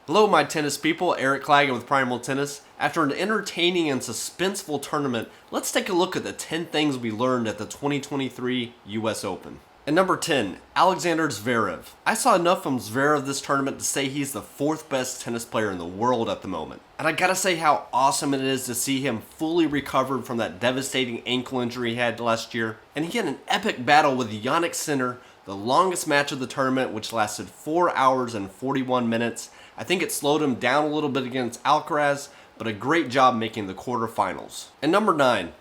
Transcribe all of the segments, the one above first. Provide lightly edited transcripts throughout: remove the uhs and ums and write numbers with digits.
Hello my tennis people, Eric Clagan with Primal Tennis. After an entertaining and suspenseful tournament, let's take a look at the 10 things we learned at the 2023 US Open. And number 10, Alexander Zverev. I saw enough from Zverev this tournament to say he's the 4th best tennis player in the world at the moment. And I gotta say how awesome it is to see him fully recovered from that devastating ankle injury he had last year. And he had an epic battle with Jannik Sinner, the longest match of the tournament, which lasted 4 hours and 41 minutes. I think it slowed him down a little bit against Alcaraz, but a great job making the quarterfinals. And number 9,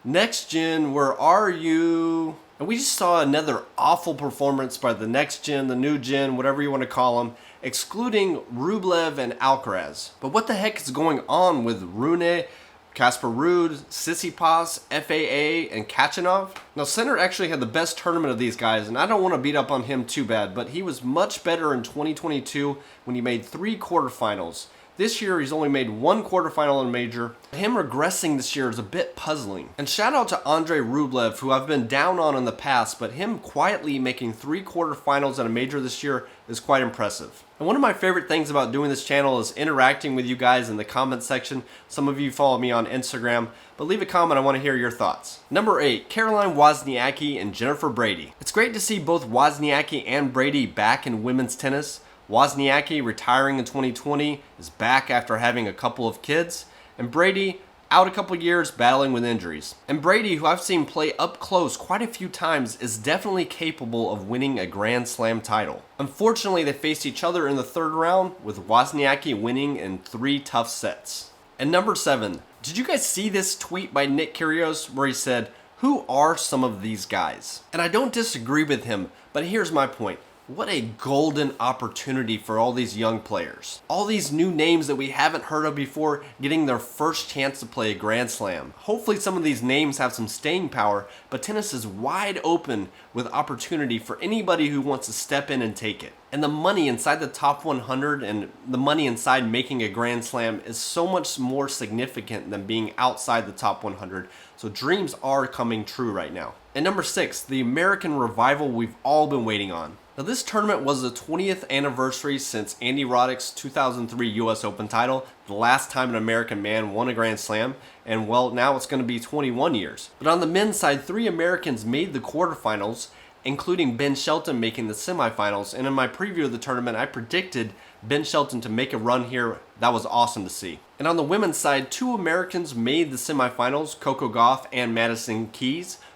Next Gen, where are you? And we just saw another awful performance by the Next Gen, the New Gen, whatever you want to call them, excluding Rublev and Alcaraz. But what the heck is going on with Rune, Casper Ruud, Tsitsipas, FAA, and Khachanov? Now, Sinner actually had the best tournament of these guys, and I don't want to beat up on him too bad, but he was much better in 2022 when he made 3 quarterfinals. This year, he's only made 1 quarterfinal in a major. Him regressing this year is a bit puzzling. And shout out to Andrei Rublev, who I've been down on in the past, but him quietly making 3 quarterfinals in a major this year is quite impressive. And one of my favorite things about doing this channel is interacting with you guys in the comment section. Some of you follow me on Instagram, but leave a comment, I want to hear your thoughts. Number 8, Caroline Wozniacki and Jennifer Brady. It's great to see both Wozniacki and Brady back in women's tennis. Wozniacki, retiring in 2020, is back after having a couple of kids, and Brady out a couple years battling with injuries. And Brady, who I've seen play up close quite a few times, is definitely capable of winning a Grand Slam title. Unfortunately, they faced each other in the 3rd round, with Wozniacki winning in 3 tough sets. And number 7, did you guys see this tweet by Nick Kyrgios where he said, "Who are some of these guys?" And I don't disagree with him, but here's my point. What a golden opportunity for all these young players. All these new names that we haven't heard of before getting their first chance to play a Grand Slam. Hopefully some of these names have some staying power, but tennis is wide open with opportunity for anybody who wants to step in and take it. And the money inside the top 100 and the money inside making a Grand Slam is so much more significant than being outside the top 100. So dreams are coming true right now. And number 6, the American revival we've all been waiting on. Now this tournament was the 20th anniversary since Andy Roddick's 2003 US Open title, the last time an American man won a Grand Slam, and well, now it's going to be 21 years. But on the men's side, 3 Americans made the quarterfinals, including Ben Shelton making the semifinals, and in my preview of the tournament, I predicted Ben Shelton to make a run here. That was awesome to see. And on the women's side, 2 Americans made the semifinals, Coco Gauff and Madison,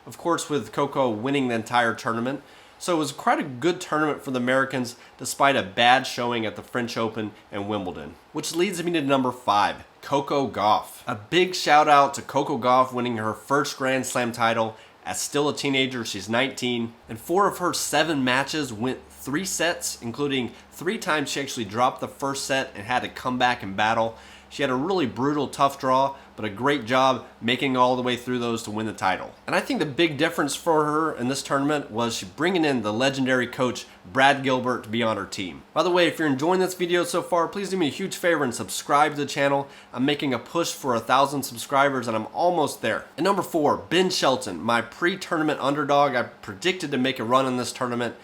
of course with Coco winning the entire tournament. So it was quite a good tournament for the Americans despite a bad showing at the French Open and Wimbledon. Which leads me to number 5, Coco Gauff. A big shout out to Coco Gauff winning her first Grand Slam title. As still a teenager, she's 19, and 4 of her 7 matches went 3 sets, including 3 times she actually dropped the first set and had to come back and battle. She had a really brutal, tough draw, but a great job making all the way through those to win the title. And I think the big difference for her in this tournament was she bringing in the legendary coach Brad Gilbert to be on her team. By the way, if you're enjoying this video so far, please do me a huge favor and subscribe to the channel. I'm making a push for 1,000 subscribers and I'm almost there. And number 4, Ben Shelton, my pre-tournament underdog. I predicted to make a run in this tournament.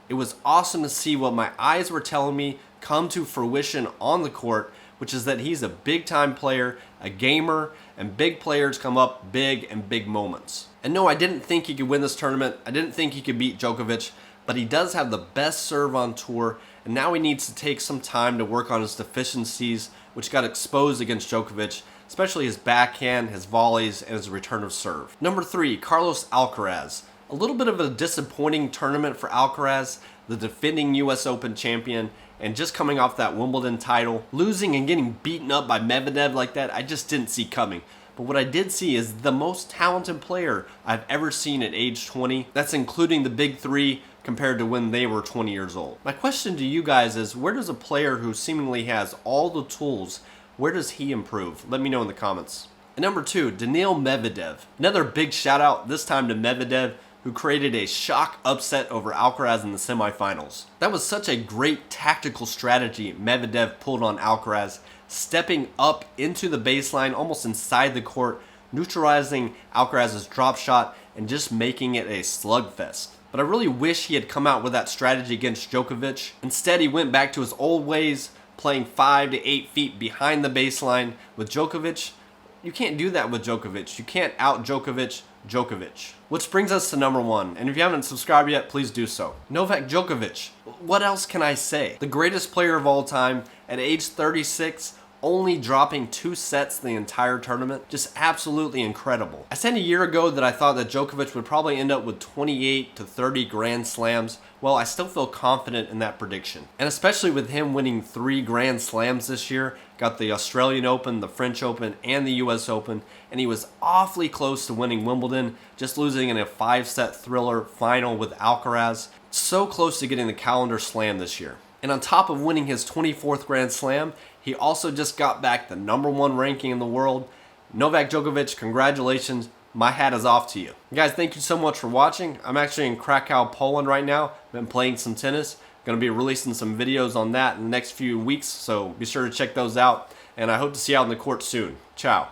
It was awesome to see what my eyes were telling me come to fruition on the court, which is that he's a big-time player, a gamer, and big players come up big in big moments. And no, I didn't think he could win this tournament. I didn't think he could beat Djokovic, but he does have the best serve on tour, and now he needs to take some time to work on his deficiencies, which got exposed against Djokovic, especially his backhand, his volleys, and his return of serve. Number 3, Carlos Alcaraz. A little bit of a disappointing tournament for Alcaraz, the defending US Open champion, and just coming off that Wimbledon title, losing and getting beaten up by Medvedev like that, I just didn't see coming. But what I did see is the most talented player I've ever seen at age 20. That's including the big 3 compared to when they were 20 years old. My question to you guys is, where does a player who seemingly has all the tools, where does he improve? Let me know in the comments. And number 2, Daniil Medvedev. Another big shout out, this time to Medvedev, who created a shock upset over Alcaraz in the semifinals. That was such a great tactical strategy Medvedev pulled on Alcaraz, stepping up into the baseline, almost inside the court, neutralizing Alcaraz's drop shot and just making it a slugfest. But I really wish he had come out with that strategy against Djokovic. Instead, he went back to his old ways, playing 5 to 8 feet behind the baseline. With Djokovic, you can't do that with Djokovic. You can't out Djokovic. Which brings us to number 1, and if you haven't subscribed yet, please do so. Novak Djokovic. What else can I say? The greatest player of all time at age 36, only dropping 2 sets the entire tournament. Just absolutely incredible. I said a year ago that I thought that Djokovic would probably end up with 28 to 30 Grand Slams. Well, I still feel confident in that prediction. And especially with him winning 3 Grand Slams this year, got the Australian Open, the French Open, and the US Open, and he was awfully close to winning Wimbledon, just losing in a 5-set thriller final with Alcaraz. So close to getting the calendar slam this year. And on top of winning his 24th Grand Slam, he also just got back the number 1 ranking in the world. Novak Djokovic, congratulations. My hat is off to you. Guys, thank you so much for watching. I'm actually in Krakow, Poland right now. Been playing some tennis. Going to be releasing some videos on that in the next few weeks, so be sure to check those out. And I hope to see you out on the court soon. Ciao.